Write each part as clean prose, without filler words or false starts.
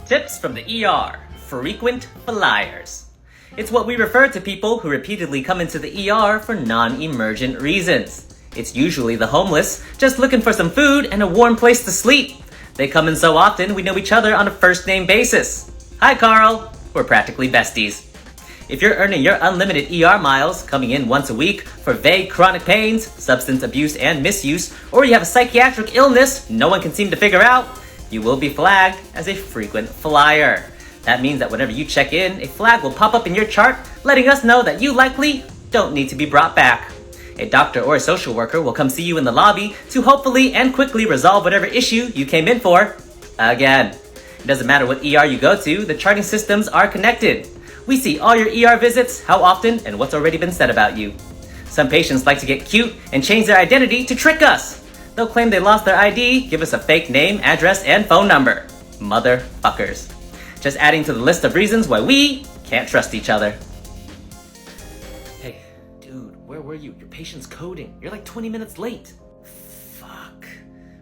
Tips from the ER. Frequent flyers. It's what we refer to people who repeatedly come into the ER for non-emergent reasons. It's usually the homeless, just looking for some food and a warm place to sleep. They come in so often we know each other on a first-name basis. Hi, Carl. We're practically besties. If you're earning your unlimited ER miles, coming in once a week for vague chronic pains, substance abuse and misuse, or you have a psychiatric illness no one can seem to figure out, you will be flagged as a frequent flyer. That means that whenever you check in, a flag will pop up in your chart, letting us know that you likely don't need to be brought back. A doctor or a social worker will come see you in the lobby to hopefully and quickly resolve whatever issue you came in for. Again, it doesn't matter what ER you go to, the charting systems are connected. We see all your ER visits, how often, and what's already been said about you. Some patients like to get cute and change their identity to trick us. They'll claim they lost their ID, give us a fake name, address, and phone number. Motherfuckers. Just adding to the list of reasons why we can't trust each other. Hey, dude, where were you? Your patient's coding. You're like 20 minutes late. Fuck.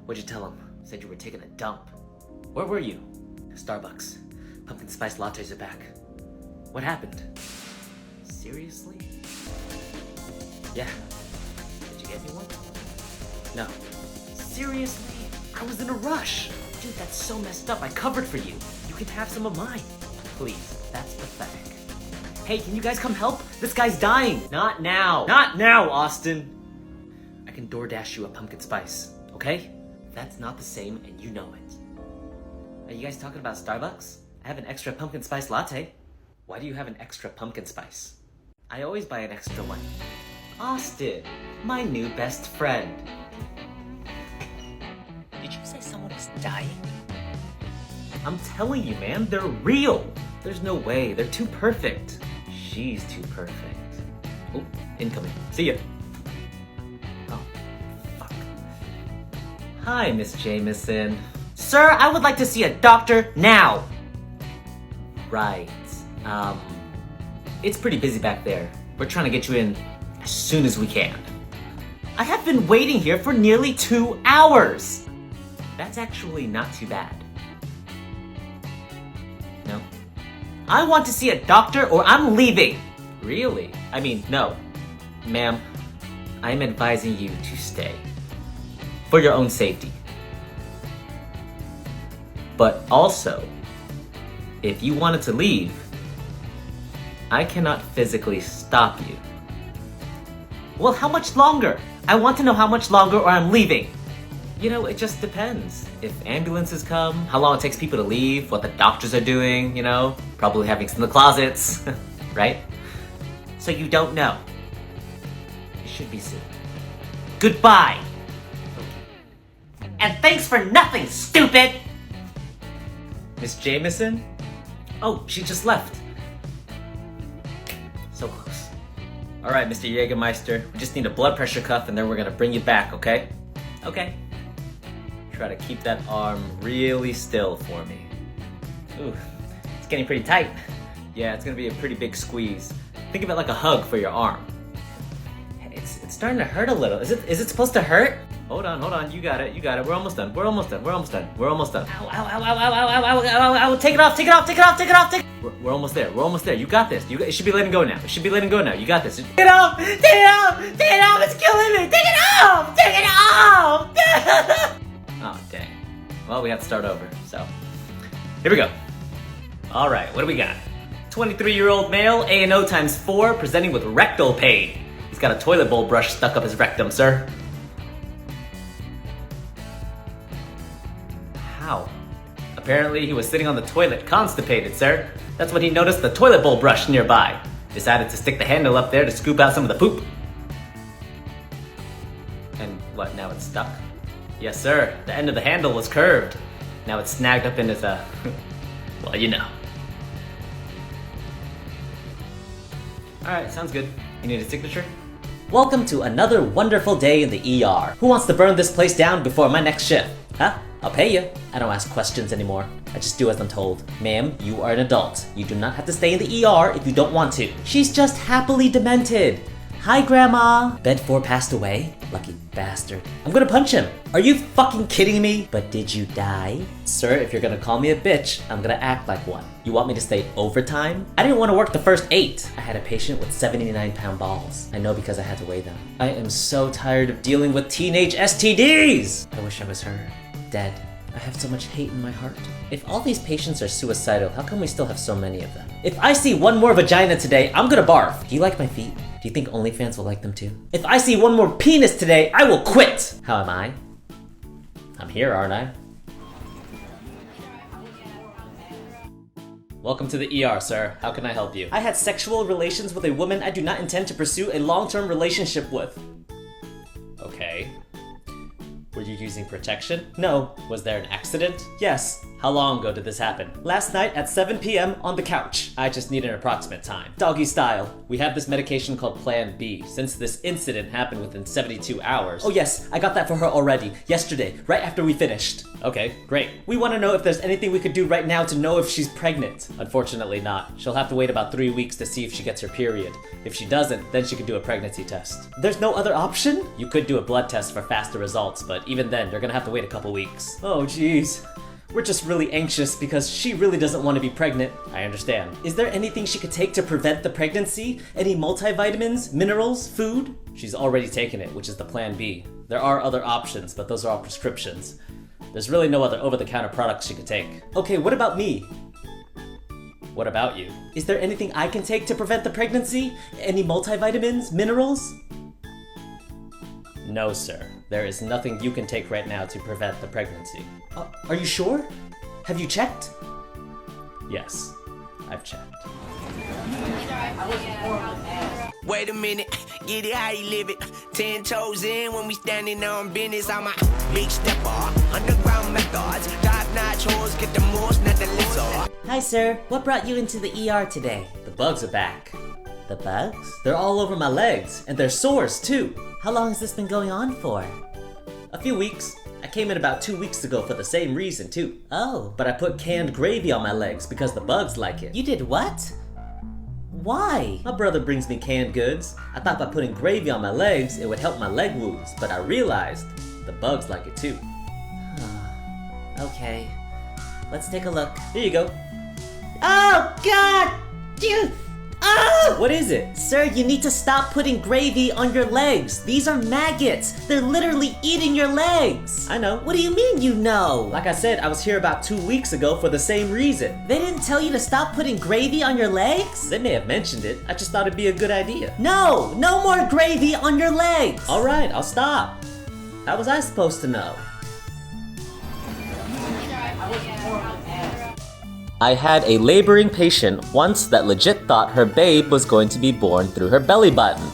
What'd you tell him? Said you were taking a dump. Where were you? Starbucks. Pumpkin spice lattes are back. What happened? Seriously? Yeah. Did you get me one? No. Seriously? I was in a rush. Dude, that's so messed up. I covered for you. You can have some of mine. Please, that's pathetic. Hey, can you guys come help? This guy's dying. Not now. Not now, Austin. I can DoorDash you a pumpkin spice, okay? That's not the same and you know it. Are you guys talking about Starbucks? I have an extra pumpkin spice latte. Why do you have an extra pumpkin spice? I always buy an extra one. Austin, my new best friend. Did you say someone is dying? I'm telling you, man, they're real. There's no way, they're too perfect. She's too perfect. Oh, incoming. See ya. Oh, fuck. Hi, Miss Jameson. Sir, I would like to see a doctor now. Right. It's pretty busy back there. We're trying to get you in as soon as we can. I have been waiting here for nearly 2 hours. That's actually not too bad. No. I want to see a doctor or I'm leaving. Really? I mean, no. Ma'am, I'm advising you to stay. For your own safety. But also, if you wanted to leave, I cannot physically stop you. Well, how much longer? I want to know how much longer or I'm leaving. You know, it just depends. If ambulances come, how long it takes people to leave, what the doctors are doing, you know, probably having some in the closets, right? So you don't know. You should be soon. Goodbye. And thanks for nothing, stupid! Miss Jameson? Oh, she just left. So close. All right, Mr. Jägermeister, we just need a blood pressure cuff and then we're gonna bring you back, okay? Okay. Try to keep that arm really still for me. Ooh, it's getting pretty tight. Yeah, it's gonna be a pretty big squeeze. Think of it like a hug for your arm. It's starting to hurt a little. Is it supposed to hurt? Hold on, you got it. We're almost done. Ow, take it off. We're almost there. You got this. It should be letting go now. You got this. Take it off, it's killing me. Take it off. Oh, dang. Well, we have to start over, so. Here we go. All right, what do we got? 23-year-old male, A&O times 4, presenting with rectal pain. He's got a toilet bowl brush stuck up his rectum, sir. How? Apparently he was sitting on the toilet, constipated, sir. That's when he noticed the toilet bowl brush nearby. Decided to stick the handle up there to scoop out some of the poop. And what, now it's stuck? Yes, sir. The end of the handle was curved. Now it's snagged up in his, well, you know. Alright, sounds good. You need a signature? Welcome to another wonderful day in the ER. Who wants to burn this place down before my next shift? Huh? I'll pay you. I don't ask questions anymore. I just do as I'm told. Ma'am, you are an adult. You do not have to stay in the ER if you don't want to. She's just happily demented. Hi, Grandma. Bed 4 passed away? Lucky bastard. I'm gonna punch him. Are you fucking kidding me? But did you die? Sir, if you're gonna call me a bitch, I'm gonna act like one. You want me to stay overtime? I didn't want to work the first 8. I had a patient with 79-pound balls. I know because I had to weigh them. I am so tired of dealing with teenage STDs. I wish I was her. Dead. I have so much hate in my heart. If all these patients are suicidal, how come we still have so many of them? If I see one more vagina today, I'm gonna barf. Do you like my feet? Do you think OnlyFans will like them too? If I see one more penis today, I will quit! How am I? I'm here, aren't I? Welcome to the ER, sir. How can I help you? I had sexual relations with a woman I do not intend to pursue a long-term relationship with. Okay. Were you using protection? No. Was there an accident? Yes. How long ago did this happen? Last night at 7 p.m. on the couch. I just need an approximate time. Doggy style. We have this medication called Plan B. Since this incident happened within 72 hours. Oh yes, I got that for her already. Yesterday, right after we finished. Okay, great. We want to know if there's anything we could do right now to know if she's pregnant. Unfortunately not. She'll have to wait about 3 weeks to see if she gets her period. If she doesn't, then she could do a pregnancy test. There's no other option? You could do a blood test for faster results, but even then, you're gonna have to wait a couple weeks. Oh jeez. We're just really anxious because she really doesn't want to be pregnant. I understand. Is there anything she could take to prevent the pregnancy? Any multivitamins, minerals, food? She's already taken it, which is the Plan B. There are other options, but those are all prescriptions. There's really no other over-the-counter products she could take. Okay, what about me? What about you? Is there anything I can take to prevent the pregnancy? Any multivitamins, minerals? No, sir. There is nothing you can take right now to prevent the pregnancy. Are you sure? Have you checked? Yes, I've checked. Wait a minute, get it how you live it. 10 toes in when we standing on business. I'm a big stepper, underground methods. Top-notch hoes, get the most, not the lizard. Hi, sir. What brought you into the ER today? The bugs are back. The bugs? They're all over my legs, and they're sores too. How long has this been going on for? A few weeks. I came in about 2 weeks ago for the same reason too. Oh. But I put canned gravy on my legs because the bugs like it. You did what? Why? My brother brings me canned goods. I thought by putting gravy on my legs, it would help my leg wounds, but I realized the bugs like it too. Okay. Let's take a look. Here you go. Oh, God! Oh! What is it? Sir, you need to stop putting gravy on your legs. These are maggots. They're literally eating your legs. I know. What do you mean you know? Like I said, I was here about 2 weeks ago for the same reason. They didn't tell you to stop putting gravy on your legs? They may have mentioned it. I just thought it'd be a good idea. No! No more gravy on your legs! Alright, I'll stop. How was I supposed to know? I had a laboring patient once that legit thought her babe was going to be born through her belly button.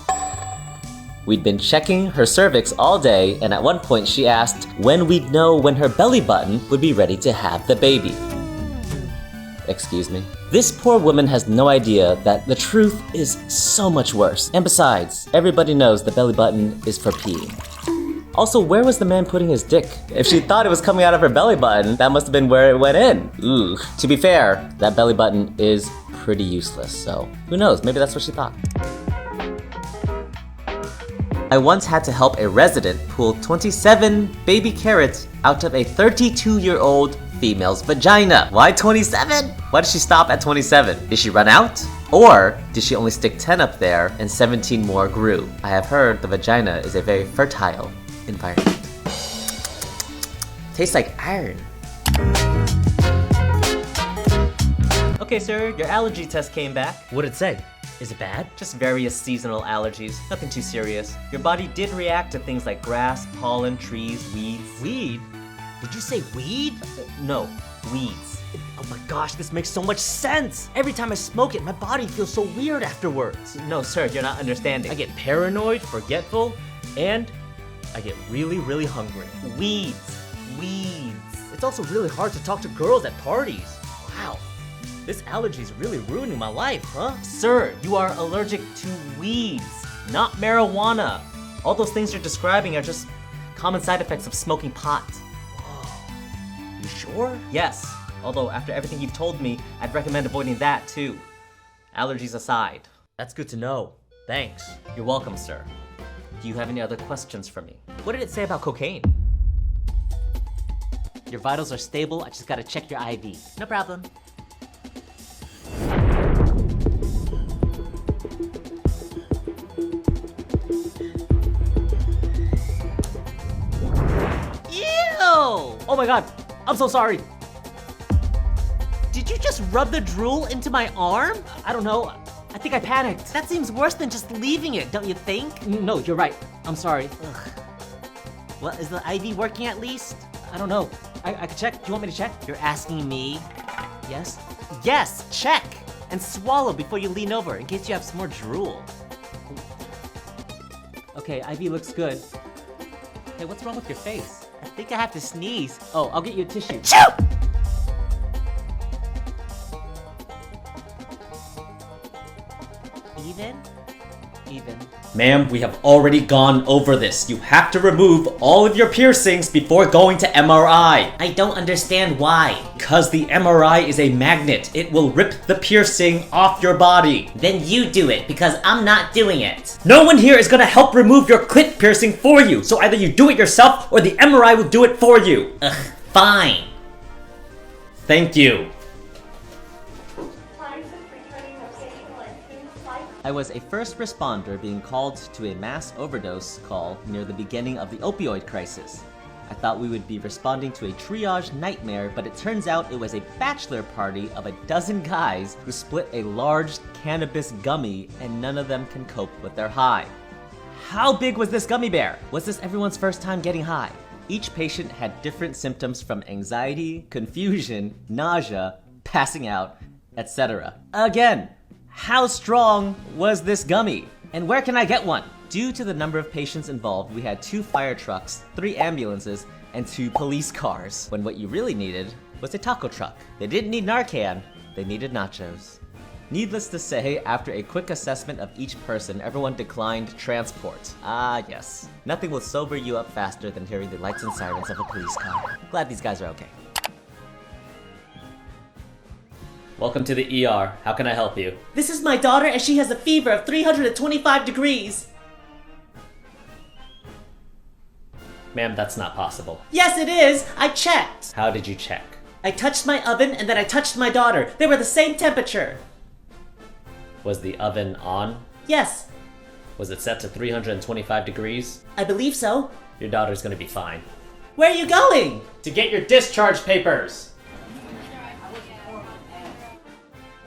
We'd been checking her cervix all day, and at one point she asked when we'd know when her belly button would be ready to have the baby. Excuse me. This poor woman has no idea that the truth is so much worse. And besides, everybody knows the belly button is for peeing. Also, where was the man putting his dick? If she thought it was coming out of her belly button, that must have been where it went in. Ooh. To be fair, that belly button is pretty useless, so who knows, maybe that's what she thought. I once had to help a resident pull 27 baby carrots out of a 32-year-old female's vagina. Why 27? Why did she stop at 27? Did she run out? Or did she only stick 10 up there and 17 more grew? I have heard the vagina is a very fertile environment. Tastes like iron. Okay, sir, your allergy test came back. What'd it say? Is it bad? Just various seasonal allergies, nothing too serious. Your body did react to things like grass, pollen, trees, weeds. Weed? Did you say weed? No, weeds. Oh my gosh, this makes so much sense! Every time I smoke it, my body feels so weird afterwards. No, sir, you're not understanding. I get paranoid, forgetful, and I get really, really hungry. Weeds. Weeds. It's also really hard to talk to girls at parties. Wow. This allergy is really ruining my life, huh? Sir, you are allergic to weeds, not marijuana. All those things you're describing are just common side effects of smoking pot. Whoa. You sure? Yes. Although, after everything you've told me, I'd recommend avoiding that too. Allergies aside. That's good to know. Thanks. You're welcome, sir. Do you have any other questions for me? What did it say about cocaine? Your vitals are stable, I just gotta check your IV. No problem. Ew! Oh my god, I'm so sorry. Did you just rub the drool into my arm? I don't know, I think I panicked. That seems worse than just leaving it, don't you think? No, you're right. I'm sorry. Ugh. Well, is the IV working at least? I don't know. I can check. Do you want me to check? You're asking me? Yes? Yes, check! And swallow before you lean over in case you have some more drool. Okay, IV looks good. Hey, what's wrong with your face? I think I have to sneeze. Oh, I'll get you a tissue. Achoo! Even? Even. Ma'am, we have already gone over this. You have to remove all of your piercings before going to MRI. I don't understand why. Because the MRI is a magnet. It will rip the piercing off your body. Then you do it, because I'm not doing it. No one here is gonna help remove your clit piercing for you. So either you do it yourself or the MRI will do it for you. Ugh, fine. Thank you. I was a first responder being called to a mass overdose call near the beginning of the opioid crisis. I thought we would be responding to a triage nightmare, but it turns out it was a bachelor party of a dozen guys who split a large cannabis gummy and none of them can cope with their high. How big was this gummy bear? Was this everyone's first time getting high? Each patient had different symptoms from anxiety, confusion, nausea, passing out, etc. Again, how strong was this gummy? And where can I get one? Due to the number of patients involved, we had 2 fire trucks, 3 ambulances, and 2 police cars, when what you really needed was a taco truck. They didn't need Narcan, they needed nachos. Needless to say, after a quick assessment of each person, everyone declined transport. Ah yes, nothing will sober you up faster than hearing the lights and sirens of a police car. Glad these guys are okay. Welcome to the ER. How can I help you? This is my daughter and she has a fever of 325 degrees. Ma'am, that's not possible. Yes, it is. I checked. How did you check? I touched my oven and then I touched my daughter. They were the same temperature. Was the oven on? Yes, Was it set to 325 degrees? I believe so. Your daughter's gonna be fine. Where are you going? To get your discharge papers!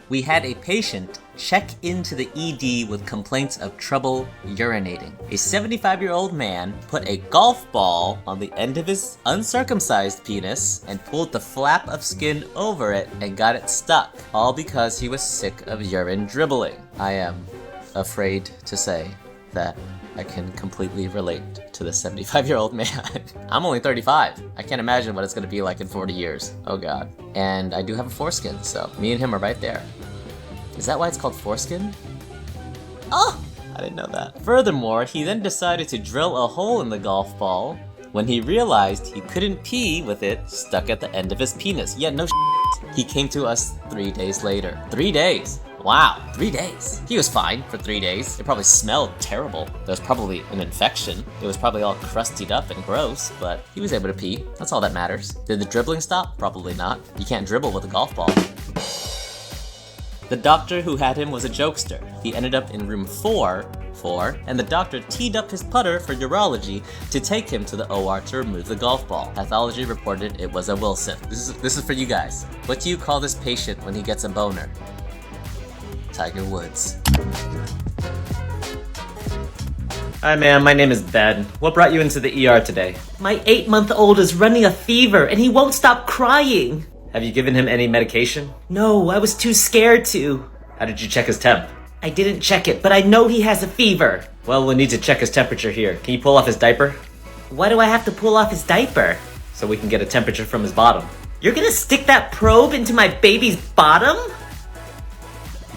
We had a patient check into the ED with complaints of trouble urinating. A 75-year-old man put a golf ball on the end of his uncircumcised penis and pulled the flap of skin over it and got it stuck, all because he was sick of urine dribbling. I am afraid to say that I can completely relate to the 75-year-old man. I'm only 35. I can't imagine what it's gonna be like in 40 years. Oh god. And I do have a foreskin, so me and him are right there. Is that why it's called foreskin? Oh! I didn't know that. Furthermore, he then decided to drill a hole in the golf ball when he realized he couldn't pee with it stuck at the end of his penis. Yeah, no shit. He came to us 3 days later. 3 days! Wow, 3 days. He was fine for 3 days. It probably smelled terrible. There was probably an infection. It was probably all crustied up and gross, but he was able to pee. That's all that matters. Did the dribbling stop? Probably not. You can't dribble with a golf ball. The doctor who had him was a jokester. He ended up in room 4, and the doctor teed up his putter for urology to take him to the OR to remove the golf ball. Pathology reported it was a Wilson. This is for you guys. What do you call this patient when he gets a boner? Tiger Woods. Hi ma'am, my name is Ben. What brought you into the ER today? My 8-month-old is running a fever and he won't stop crying. Have you given him any medication? No, I was too scared to. How did you check his temp? I didn't check it, but I know he has a fever. Well, we'll need to check his temperature here. Can you pull off his diaper? Why do I have to pull off his diaper? So we can get a temperature from his bottom. You're gonna stick that probe into my baby's bottom?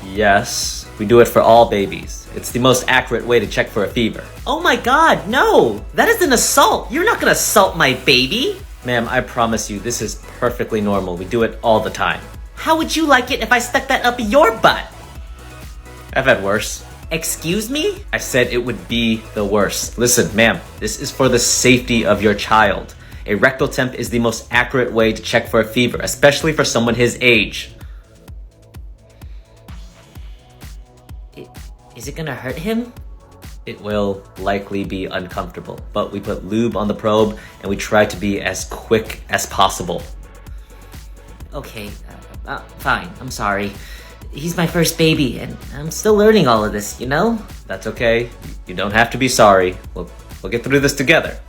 Yes, we do it for all babies. It's the most accurate way to check for a fever. Oh my god, no! That is an assault! You're not gonna assault my baby! Ma'am, I promise you, this is perfectly normal. We do it all the time. How would you like it if I stuck that up your butt? I've had worse. Excuse me? I said it would be the worst. Listen, ma'am, this is for the safety of your child. A rectal temp is the most accurate way to check for a fever, especially for someone his age. Is it gonna hurt him? It will likely be uncomfortable, but we put lube on the probe and we try to be as quick as possible. Okay, fine, I'm sorry. He's my first baby and I'm still learning all of this, you know? That's okay, you don't have to be sorry. We'll get through this together.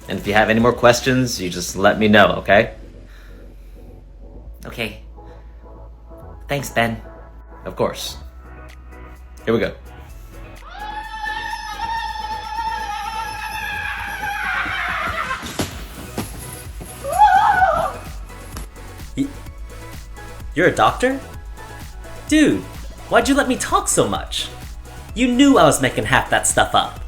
And if you have any more questions, you just let me know, okay? Okay. Thanks, Ben. Of course. Here we go. You're a doctor? Dude, why'd you let me talk so much? You knew I was making half that stuff up.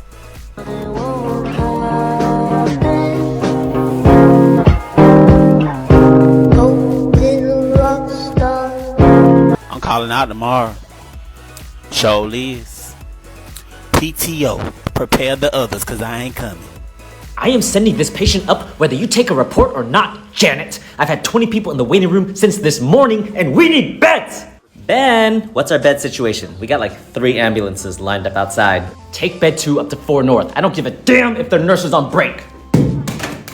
I'm calling out tomorrow. Show Liz. PTO. Prepare the others, cause I ain't coming. I am sending this patient up whether you take a report or not, Janet. I've had 20 people in the waiting room since this morning, and we need beds! Ben, what's our bed situation? We got like 3 ambulances lined up outside. Take bed 2 up to 4 North. I don't give a damn if their nurse is on break.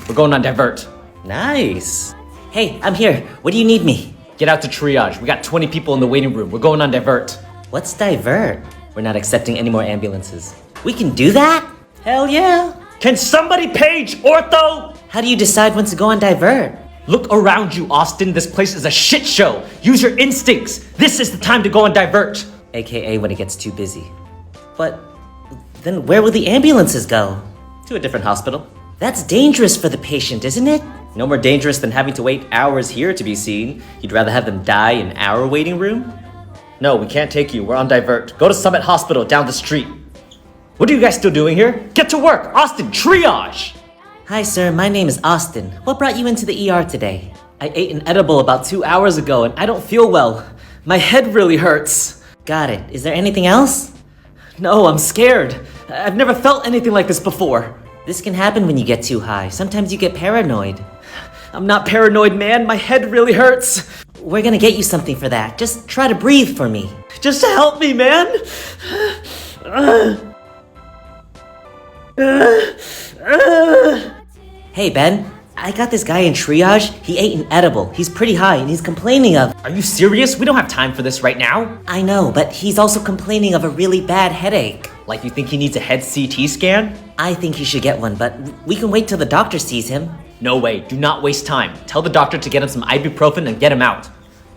We're going on divert. Nice. Hey, I'm here. What do you need me? Get out to triage. We got 20 people in the waiting room. We're going on divert. What's divert? We're not accepting any more ambulances. We can do that? Hell yeah. Can somebody page ortho? How do you decide when to go on divert? Look around you, Austin. This place is a shit show. Use your instincts. This is the time to go on divert. AKA when it gets too busy. But then where will the ambulances go? To a different hospital. That's dangerous for the patient, isn't it? No more dangerous than having to wait hours here to be seen. You'd rather have them die in our waiting room? No, we can't take you. We're on divert. Go to Summit Hospital down the street. What are you guys still doing here? Get to work! Austin, triage! Hi, sir. My name is Austin. What brought you into the ER today? I ate an edible about 2 hours ago and I don't feel well. My head really hurts. Got it. Is there anything else? No, I'm scared. I've never felt anything like this before. This can happen when you get too high. Sometimes you get paranoid. I'm not paranoid, man. My head really hurts. We're gonna get you something for that. Just try to breathe for me. Just help me, man. Hey, Ben. I got this guy in triage. He ate an edible. He's pretty high and he's complaining of... Are you serious? We don't have time for this right now. I know, but he's also complaining of a really bad headache. Like you think he needs a head CT scan? I think he should get one, but we can wait till the doctor sees him. No way. Do not waste time. Tell the doctor to get him some ibuprofen and get him out.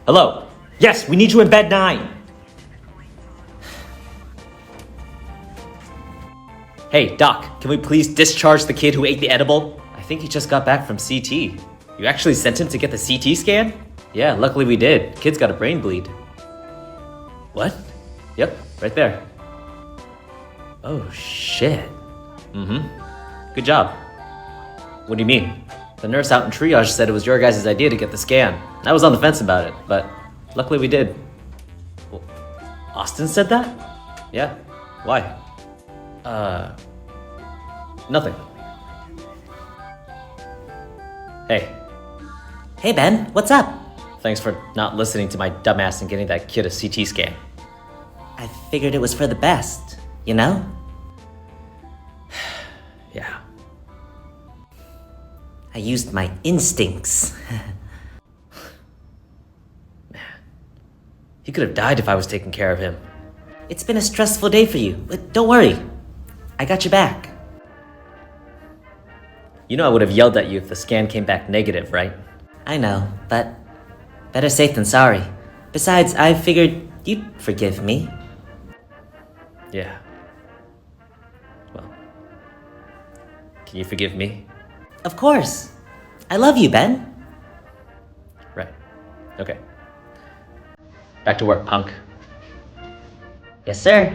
Hello? Yes, we need you in bed 9. Hey, Doc, can we please discharge the kid who ate the edible? I think he just got back from CT. You actually sent him to get the CT scan? Yeah, luckily we did. Kid's got a brain bleed. What? Yep, right there. Oh, shit. Good job. What do you mean? The nurse out in triage said it was your guys' idea to get the scan. I was on the fence about it, but luckily we did. Well, Austin said that? Yeah. Why? Nothing. Hey. Hey, Ben. What's up? Thanks for not listening to my dumbass and getting that kid a CT scan. I figured it was for the best, you know? Yeah. I used my instincts. Man. He could have died if I was taking care of him. It's been a stressful day for you, but don't worry. I got your back. You know I would have yelled at you if the scan came back negative, right? I know, but better safe than sorry. Besides, I figured you'd forgive me. Yeah. Well, can you forgive me? Of course. I love you, Ben. Right. Okay. Back to work, punk. Yes, sir.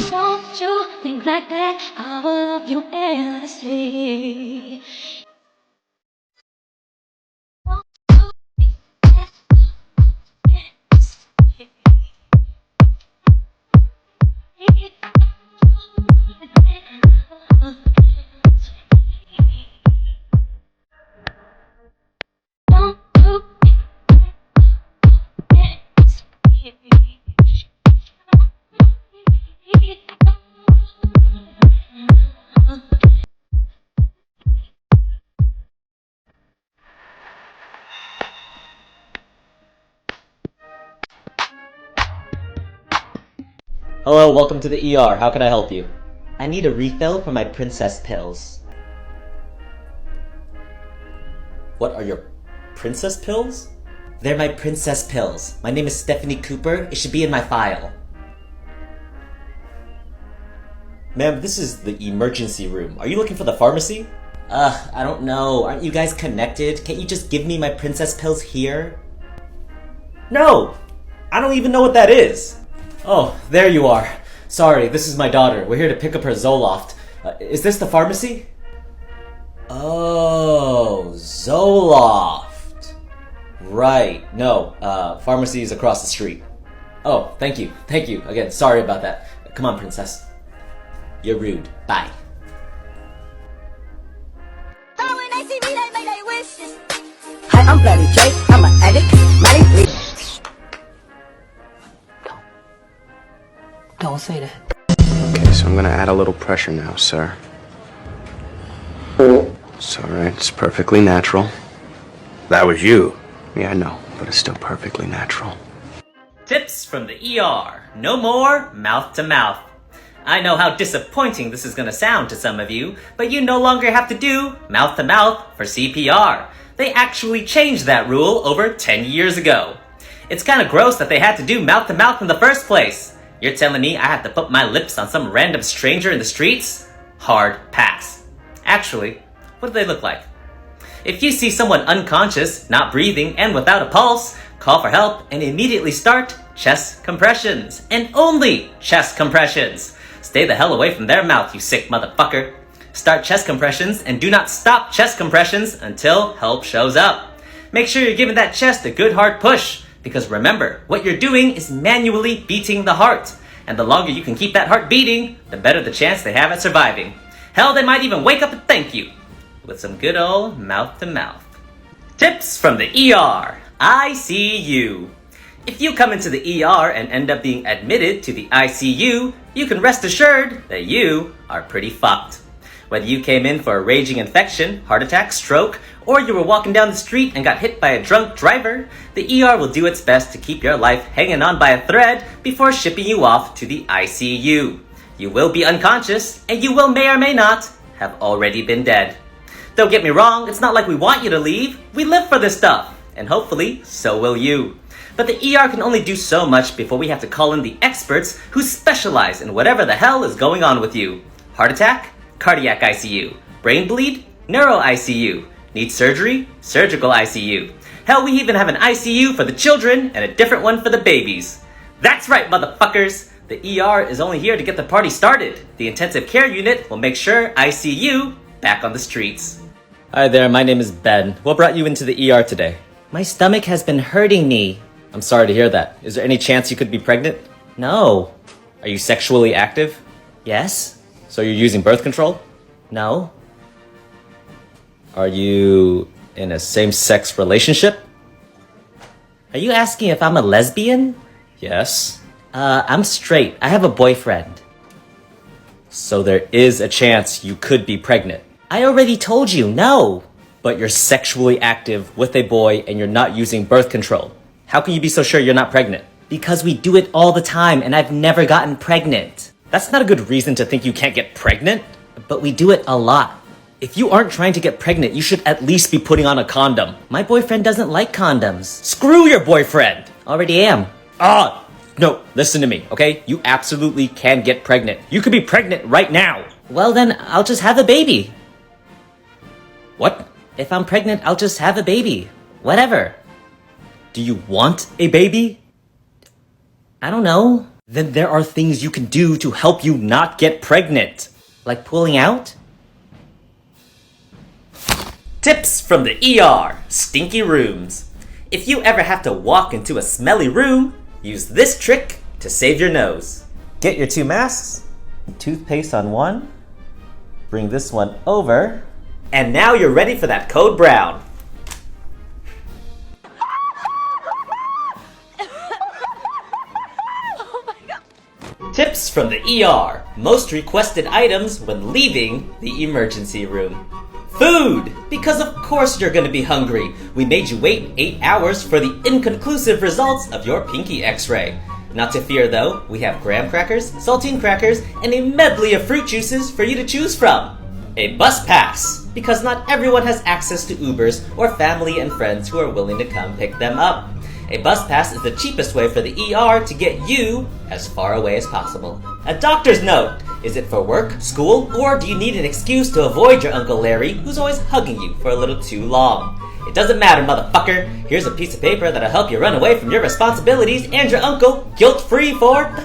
Don't you think like that? I will love you endlessly. Hello, welcome to the ER. How can I help you? I need a refill for my princess pills. What are your princess pills? They're my princess pills. My name is Stephanie Cooper. It should be in my file. Ma'am, this is the emergency room. Are you looking for the pharmacy? I don't know. Aren't you guys connected? Can't you just give me my princess pills here? No! I don't even know what that is. Oh, there you are. Sorry, this is my daughter. We're here to pick up her Zoloft. Is this the pharmacy? Oh, Zoloft. Right. No, pharmacy is across the street. Oh, thank you. Thank you. Again, sorry about that. Come on, princess. You're rude. Bye. Hi, I'm Bloody Jake. I'm an addict. Money, don't say that. Okay, so I'm gonna add a little pressure now, sir. It's alright, it's perfectly natural. That was you. Yeah, I know, but it's still perfectly natural. Tips from the ER. No more mouth to mouth. I know how disappointing this is gonna sound to some of you, but you no longer have to do mouth to mouth for CPR. They actually changed that rule over 10 years ago. It's kinda gross that they had to do mouth to mouth in the first place. You're telling me I have to put my lips on some random stranger in the streets? Hard pass. Actually, what do they look like? If you see someone unconscious, not breathing, and without a pulse, call for help and immediately start chest compressions. And only chest compressions. Stay the hell away from their mouth, you sick motherfucker. Start chest compressions and do not stop chest compressions until help shows up. Make sure you're giving that chest a good hard push. Because remember, what you're doing is manually beating the heart. And the longer you can keep that heart beating, the better the chance they have at surviving. Hell, they might even wake up and thank you. With some good old mouth to mouth. Tips from the ER. ICU. If you come into the ER and end up being admitted to the ICU, you can rest assured that you are pretty fucked. Whether you came in for a raging infection, heart attack, stroke, or you were walking down the street and got hit by a drunk driver, the ER will do its best to keep your life hanging on by a thread before shipping you off to the ICU. You will be unconscious, and you will may or may not have already been dead. Don't get me wrong, it's not like we want you to leave. We live for this stuff, and hopefully, so will you. But the ER can only do so much before we have to call in the experts who specialize in whatever the hell is going on with you. Heart attack? Cardiac ICU. Brain bleed? Neuro ICU. Need surgery? Surgical ICU. Hell, we even have an ICU for the children and a different one for the babies. That's right, motherfuckers! The ER is only here to get the party started. The intensive care unit will make sure ICU back on the streets. Hi there, my name is Ben. What brought you into the ER today? My stomach has been hurting me. I'm sorry to hear that. Is there any chance you could be pregnant? No. Are you sexually active? Yes. So you're using birth control? No. Are you in a same-sex relationship? Are you asking if I'm a lesbian? Yes. I'm straight. I have a boyfriend. So there is a chance you could be pregnant. I already told you, no. But you're sexually active with a boy and you're not using birth control. How can you be so sure you're not pregnant? Because we do it all the time and I've never gotten pregnant. That's not a good reason to think you can't get pregnant. But we do it a lot. If you aren't trying to get pregnant, you should at least be putting on a condom. My boyfriend doesn't like condoms. Screw your boyfriend! Already am. No, listen to me, okay? You absolutely can get pregnant. You could be pregnant right now. Well then, I'll just have a baby. What? If I'm pregnant, I'll just have a baby. Whatever. Do you want a baby? I don't know. Then there are things you can do to help you not get pregnant. Like pulling out? Tips from the ER. Stinky rooms. If you ever have to walk into a smelly room, use this trick to save your nose. Get your 2 masks, toothpaste on one, bring this one over, and now you're ready for that code brown. from the ER. Most requested items when leaving the emergency room. Food! Because of course you're gonna be hungry. We made you wait 8 hours for the inconclusive results of your pinky x-ray. Not to fear though, we have graham crackers, saltine crackers, and a medley of fruit juices for you to choose from. A bus pass! Because not everyone has access to Ubers or family and friends who are willing to come pick them up. A bus pass is the cheapest way for the ER to get you as far away as possible. A doctor's note. Is it for work, school, or do you need an excuse to avoid your Uncle Larry who's always hugging you for a little too long? It doesn't matter, motherfucker. Here's a piece of paper that'll help you run away from your responsibilities and your uncle guilt-free for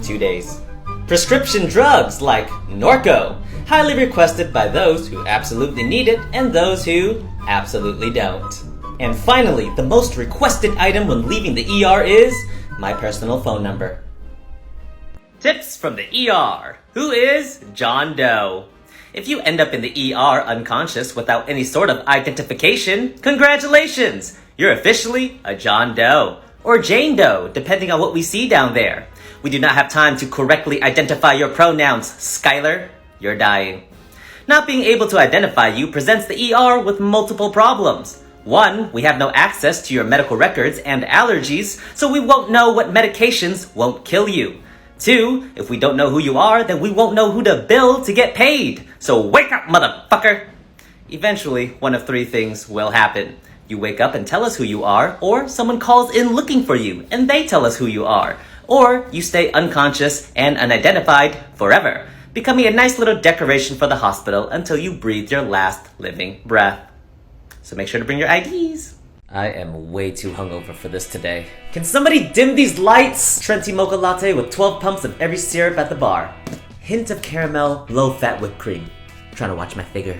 2 days. Prescription drugs like Norco. Highly requested by those who absolutely need it and those who absolutely don't. And finally, the most requested item when leaving the ER is my personal phone number. Tips from the ER. Who is John Doe? If you end up in the ER unconscious without any sort of identification, congratulations! You're officially a John Doe. Or Jane Doe, depending on what we see down there. We do not have time to correctly identify your pronouns, Skylar. You're dying. Not being able to identify you presents the ER with multiple problems. 1, we have no access to your medical records and allergies, so we won't know what medications won't kill you. 2, if we don't know who you are, then we won't know who to bill to get paid. So wake up, motherfucker! Eventually, one of 3 things will happen. You wake up and tell us who you are, or someone calls in looking for you and they tell us who you are. Or you stay unconscious and unidentified forever, becoming a nice little decoration for the hospital until you breathe your last living breath. So make sure to bring your IDs. I am way too hungover for this today. Can somebody dim these lights? Trenti mocha latte with 12 pumps of every syrup at the bar. Hint of caramel, low-fat whipped cream. Trying to watch my figure.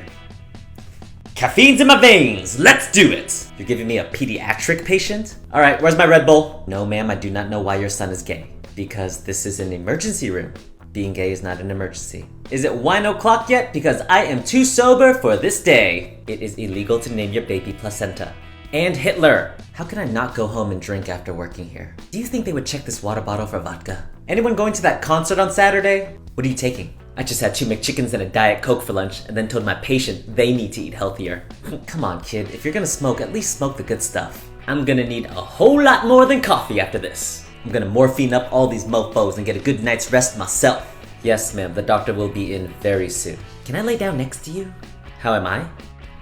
Caffeine's in my veins. Let's do it. You're giving me a pediatric patient? All right, where's my Red Bull? No, ma'am, I do not know why your son is gay. Because this is an emergency room. Being gay is not an emergency. Is it wine o'clock yet? Because I am too sober for this day. It is illegal to name your baby placenta. And Hitler. How can I not go home and drink after working here? Do you think they would check this water bottle for vodka? Anyone going to that concert on Saturday? What are you taking? I just had 2 McChickens and a Diet Coke for lunch and then told my patient they need to eat healthier. Come on, kid. If you're gonna smoke, at least smoke the good stuff. I'm gonna need a whole lot more than coffee after this. I'm gonna morphine up all these mofos and get a good night's rest myself. Yes, ma'am, the doctor will be in very soon. Can I lay down next to you? How am I?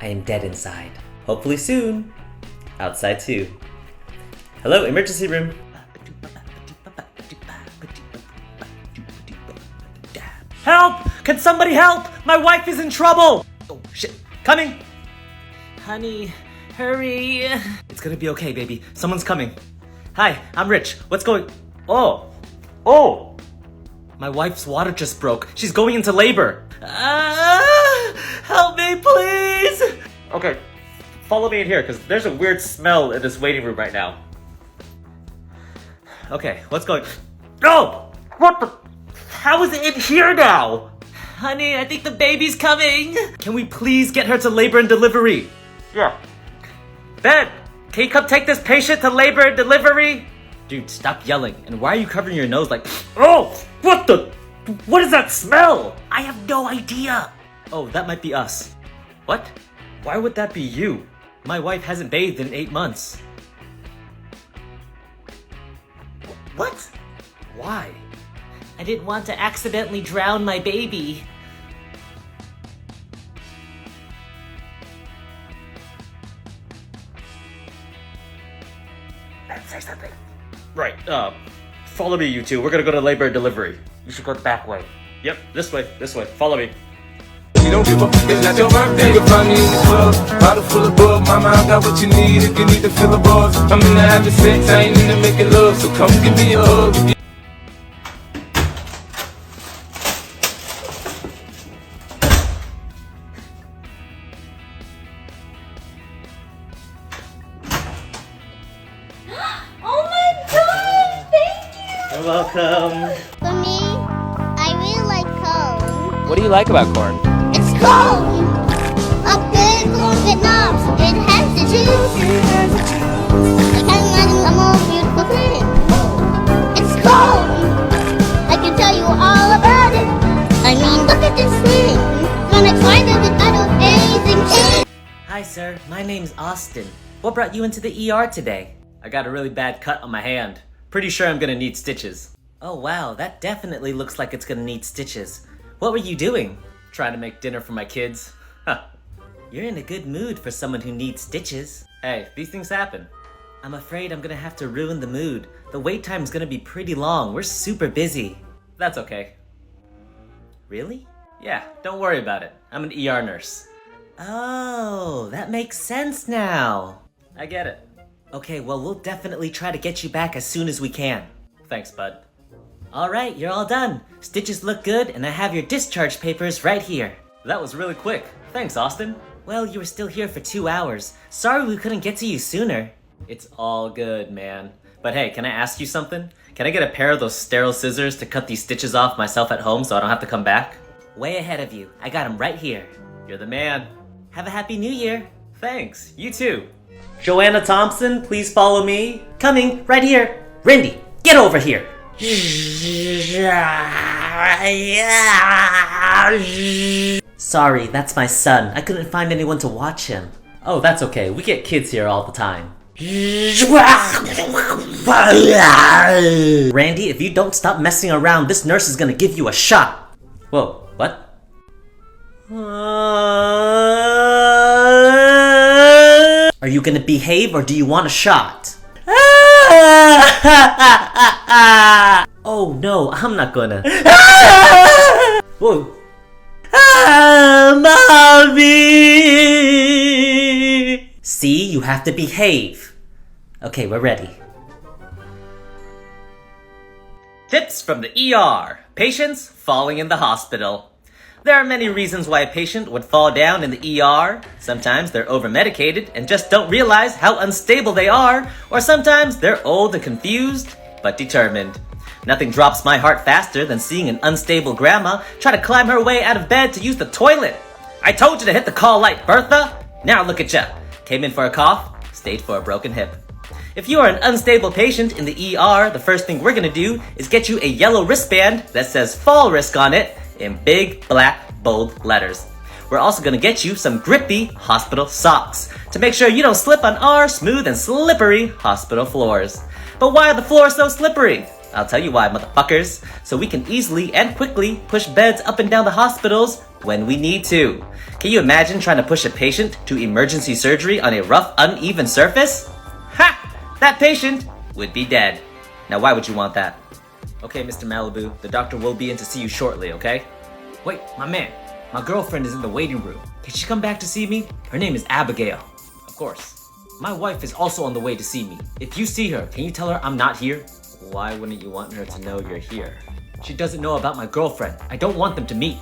I am dead inside. Hopefully soon. Outside too. Hello, emergency room. Help! Can somebody help? My wife is in trouble! Oh, shit. Coming! Honey, hurry. It's gonna be okay, baby. Someone's coming. Hi, I'm Rich. What's going... Oh! My wife's water just broke. She's going into labor. Help me, please! Okay, follow me in here, because there's a weird smell in this waiting room right now. Okay, what's going... Oh! What the... How is it in here now? Honey, I think the baby's coming. Can we please get her to labor and delivery? Yeah. Ben, can you come take this patient to labor and delivery? Dude, stop yelling. And why are you covering your nose like... Oh! What the... What is that smell? I have no idea. Oh, that might be us. What? Why would that be you? My wife hasn't bathed in 8 months. What? Why? I didn't want to accidentally drown my baby. Say something. Right, follow me, you two. We're gonna go to labor and delivery. You should go the back way. Yep, this way, follow me. You don't give a f***, it's not your birthday. You'll find me in the club, bottle full of bug. Mama, I got what you need if you need to fill a buzz. I'm in the having sex, I ain't into making love, so come give me a hug. Oh my god! Thank you! You're welcome. For me, I really like corn. What do you like about corn? It's corn! A big corn Vietnam. It has the juice. I can't imagine a more beautiful thing. It's corn! I can tell you My name's Austin. What brought you into the ER today? I got a really bad cut on my hand. Pretty sure I'm gonna need stitches. Oh wow, that definitely looks like it's gonna need stitches. What were you doing? Trying to make dinner for my kids. You're in a good mood for someone who needs stitches. Hey, these things happen. I'm afraid I'm gonna have to ruin the mood. The wait time's gonna be pretty long. We're super busy. That's okay. Really? Yeah, don't worry about it. I'm an ER nurse. Oh, that makes sense now. I get it. Okay, well, we'll definitely try to get you back as soon as we can. Thanks, bud. Alright, you're all done. Stitches look good, and I have your discharge papers right here. That was really quick. Thanks, Austin. Well, you were still here for 2 hours. Sorry we couldn't get to you sooner. It's all good, man. But hey, can I ask you something? Can I get a pair of those sterile scissors to cut these stitches off myself at home so I don't have to come back? Way ahead of you. I got them right here. You're the man. Have a happy new year. Thanks. You too. Joanna Thompson, please follow me. Coming, right here. Rindy, get over here. Sorry, that's my son. I couldn't find anyone to watch him. Oh, that's okay. We get kids here all the time. Randy, if you don't stop messing around, this nurse is gonna give you a shot. Whoa, what? Are you gonna behave or do you want a shot? Oh no, I'm not gonna. Whoa. Mommy! See, you have to behave. Okay, we're ready. Tips from the ER. Patients falling in the hospital. There are many reasons why a patient would fall down in the ER. Sometimes they're over-medicated and just don't realize how unstable they are, or sometimes they're old and confused, but determined. Nothing drops my heart faster than seeing an unstable grandma try to climb her way out of bed to use the toilet. I told you to hit the call light, Bertha! Now look at ya. Came in for a cough, stayed for a broken hip. If you are an unstable patient in the ER, the first thing we're gonna do is get you a yellow wristband that says fall risk on it in big, black, bold letters. We're also gonna get you some grippy hospital socks to make sure you don't slip on our smooth and slippery hospital floors. But why are the floors so slippery? I'll tell you why, motherfuckers. So we can easily and quickly push beds up and down the hospitals when we need to. Can you imagine trying to push a patient to emergency surgery on a rough, uneven surface? Ha! That patient would be dead. Now why would you want that? Okay, Mr. Malibu, the doctor will be in to see you shortly, okay? Wait, my man, my girlfriend is in the waiting room. Can she come back to see me? Her name is Abigail. Of course. My wife is also on the way to see me. If you see her, can you tell her I'm not here? Why wouldn't you want her to know you're here? She doesn't know about my girlfriend. I don't want them to meet.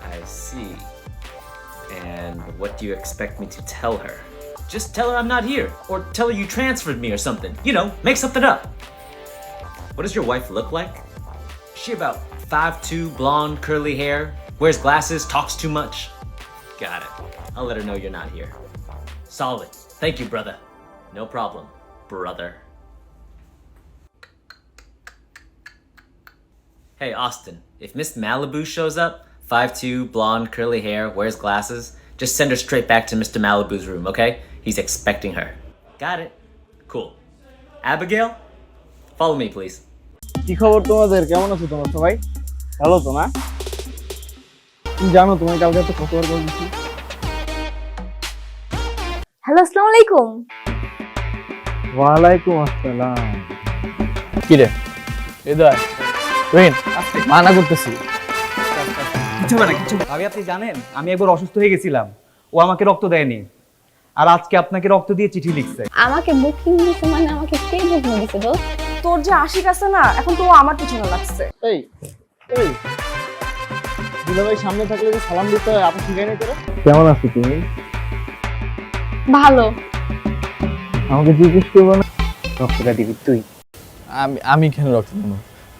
I see. And what do you expect me to tell her? Just tell her I'm not here, or tell her you transferred me or something. You know, make something up. What does your wife look like? Is she about 5'2", blonde, curly hair, wears glasses, talks too much? Got it. I'll let her know you're not here. Solid. Thank you, brother. No problem, brother. Hey, Austin, if Miss Malibu shows up, 5'2", blonde, curly hair, wears glasses, just send her straight back to Mr. Malibu's room, okay? He's expecting her. Got it. Cool. Abigail, follow me, please. কি খবর তোমাদের? কেমন আছো তোমরা সবাই? ভালো তো না? তুমি জানো তোমায় কালকে তো কতবার বলেছি। হ্যালো, আসসালামু আলাইকুম। ওয়ালাইকুম আসসালাম। কি রে? এদাই। রহিন, মানা করতেছি। কিছু না কিছু। ভাবি আপনি জানেন, আমি একবার অসুস্থ হয়ে গেছিলাম। ও আমাকে রক্ত দেয়নি। আর আজকে আপনাকে রক্ত দিয়ে চিঠি লিখছে। আমাকে বুকিং দিছে মানে আমাকে কে বুকিং দিছে দোস্ত? তোর যে আশিক আছে না, এখন তো আমার পিছনে লাগছে। এই এই দুলাভাই সামনে থাকলে যে সালাম দিতে হয়, আপনি শিখাই নাই তোরা? কেমন আছো তুমি? ভালো। আমাকে জিজ্ঞেস করবো না রক্তটা দিবি তুই? আমি কেন রক্ত দেব?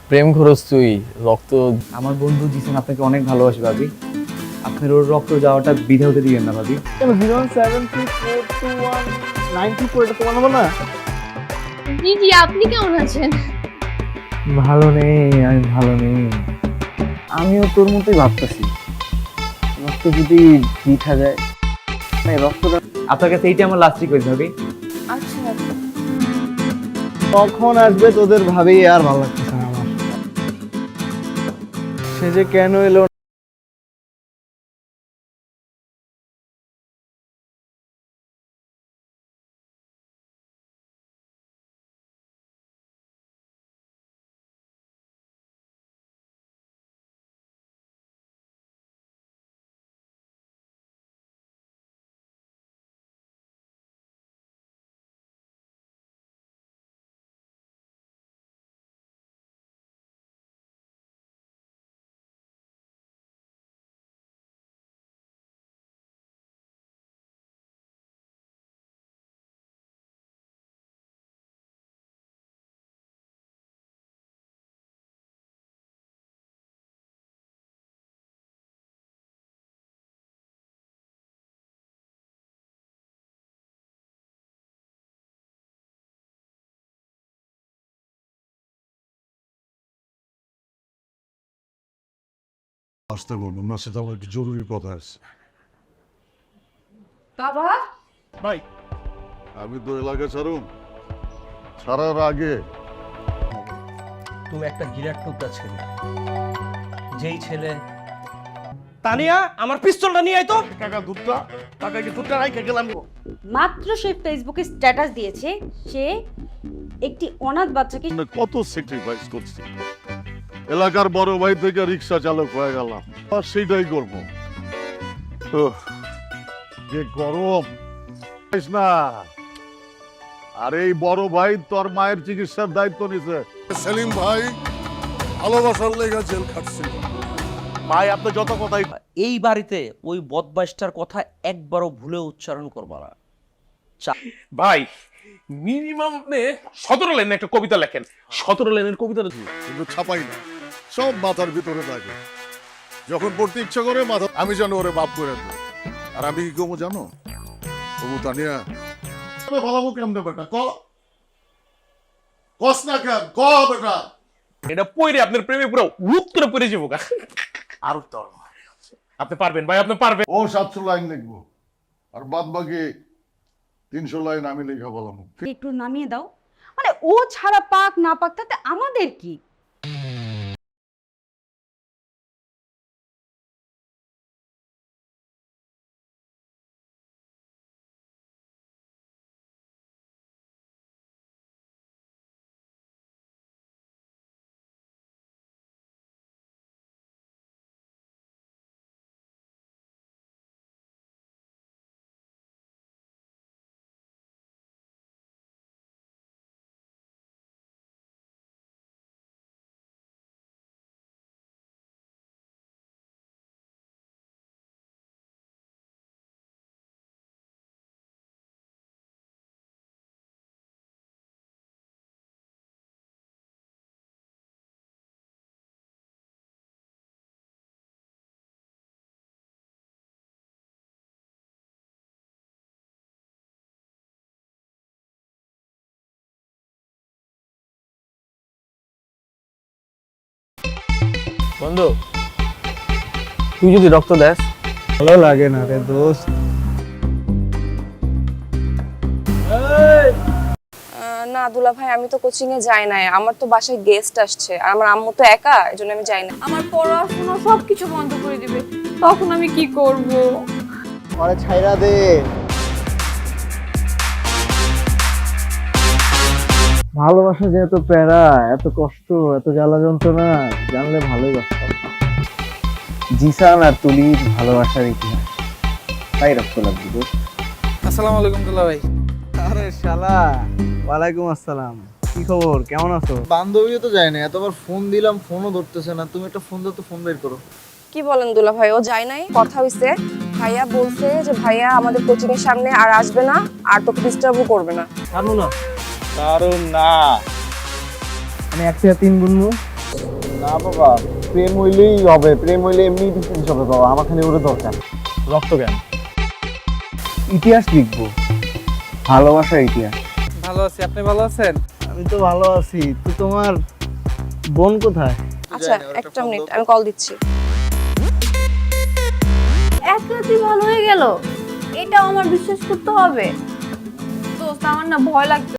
প্রেম খরচ তুই, রক্ত আমার বন্ধু দিছেন আপনাকে অনেক ভালোবাসি ভাবি। আপনার ওর রক্ত যাওয়াটা বিধে হতে দিবেন না ভাবি। কেন 073421924 এটা তোমার নাম্বার না? জি জি, আপনি কেমন আছেন? ভালো নেই, আমি ভালো নেই। আমিও তোর মতোই ভাবতেছি, রক্ত যদি দিতে যায়। আপনার কাছে এইটা আমার লাস্ট রিকোয়েস্ট হবে। আচ্ছা কখন আসবে তোদের ভাবেই আর ভালো লাগতেছে না আমার। সে যে কেন এলো আসতে বলুন না, সেটা আমার একটু জরুরি কথা আছে। বাবা ভাই আমি তো এলাকা ছাড়ার আগে তুমি একটা গিরাট টুকরা ছেলে, যেই ছেলে তানিয়া আমার পিস্তলটা নিয়ে আয় তো। কাকা দুধটা, কাকা কি দুধটা রাইখে গেলাম। মাত্র সে ফেসবুকে স্ট্যাটাস দিয়েছে সে একটি অনাথ বাচ্চাকে কত স্যাক্রিফাইস করছি, এলাকার বড় ভাই থেকে রিক্সা চালক হয়ে গেলাম, আর সেইটাই করবো। যে গরম না, আর এই বড় ভাই তোর মায়ের চিকিৎসার দায়িত্ব নিছে। সেলিম ভাই ভালোবাসার লেগে জেল খাটছিল। ভাই আপনি যত কথাই, এই বাড়িতে ওই বদমাইশটার কথা একবারও ভুলে উচ্চারণ করবা না। ভাই মিনিমাম আপনি 17 লাইনের একটা কবিতা লেখেন। 17 লাইনের কবিতাটা কিন্তু ছাপাই না, সব মাথার ভিতরে থাকে। যখন পড়তে ইচ্ছা করে মাথা, আমি জানো ওরে বাপ করে দেব। আর আমি কি কমো জানো, তবু তানিয়া ভালো কেমনে বেটা, কস না কেন, বেটা এটা পড়ে আপনার প্রেমে পুরো রূপ করে পড়ে যাবো। আর তো আপনি পারবেন ভাই, আপনি পারবেন। ও 700 লাইন লিখবো, আর বাদ বাকি 300 লাইন আমি লেখা বললাম। একটু নামিয়ে দাও, মানে ও ছাড়া পাক না পাক তাতে আমাদের কি। বন্ধু তুই যদি রক্ত দেস ভালো লাগে না রে দোস্ত। না দুলা ভাই, আমি তো কোচিং এ যাই নাই, আমার তো বাসায় গেস্ট আসছে, আর আমার আম্মু তো একা, এজন্য আমি যাই না। আমার পড়াশোনা সবকিছু বন্ধ করে দিবে, তখন আমি কি করব? আরে ছাইরা দে। ভালোবাসা যে এত প্যারা, এত কষ্ট, এত জ্বালা যন্ত্রণা, জানলে ভালোই বাসতাম। জিসান আর তুলির ভালোবাসার ইতিহাস, তাই রক্ত লাগবে দোস্ত। আসসালামু আলাইকুম দুলা ভাই। আরে শালা, ওয়ালাইকুম আসসালাম। কি খবর, কেমন আছো? বান্ধবীও তো যায় না, এতবার ফোন দিলাম ফোনও ধরতেছে না। তুমি একটা ফোন দাও তো, ফোন বের করো। কি বলেন দুলা ভাই, ও যায় নাই? কথা হইছে, ভাইয়া বলছে যে ভাইয়া আমাদের কোচিং এর সামনে আর আসবে না, আর তোকে ডিস্টার্বও করবে না। জানো না কারণ না আমি 1 থেকে 3 গুনবো না বাবা। প্রেম হইলেই হবে, প্রেম হইলে এমনি ডিফারেন্স হবে বাবা। আমার খালি ওরে দরকার। রক্ত কেন? ইতিহাস লিখবো, ভালোবাসার ইতিহাস। ভালো আছি, আপনি ভালো আছেন? আমি তো ভালো আছি। তো তোমার বোন কোথায়? আচ্ছা একটা মিনিট, আমি কল দিচ্ছি। এক রাতে ভালো হয়ে গেল, এটা এটাও আমার বিশ্বাস করতে হবে? দোস্ত আমার না ভয় লাগছে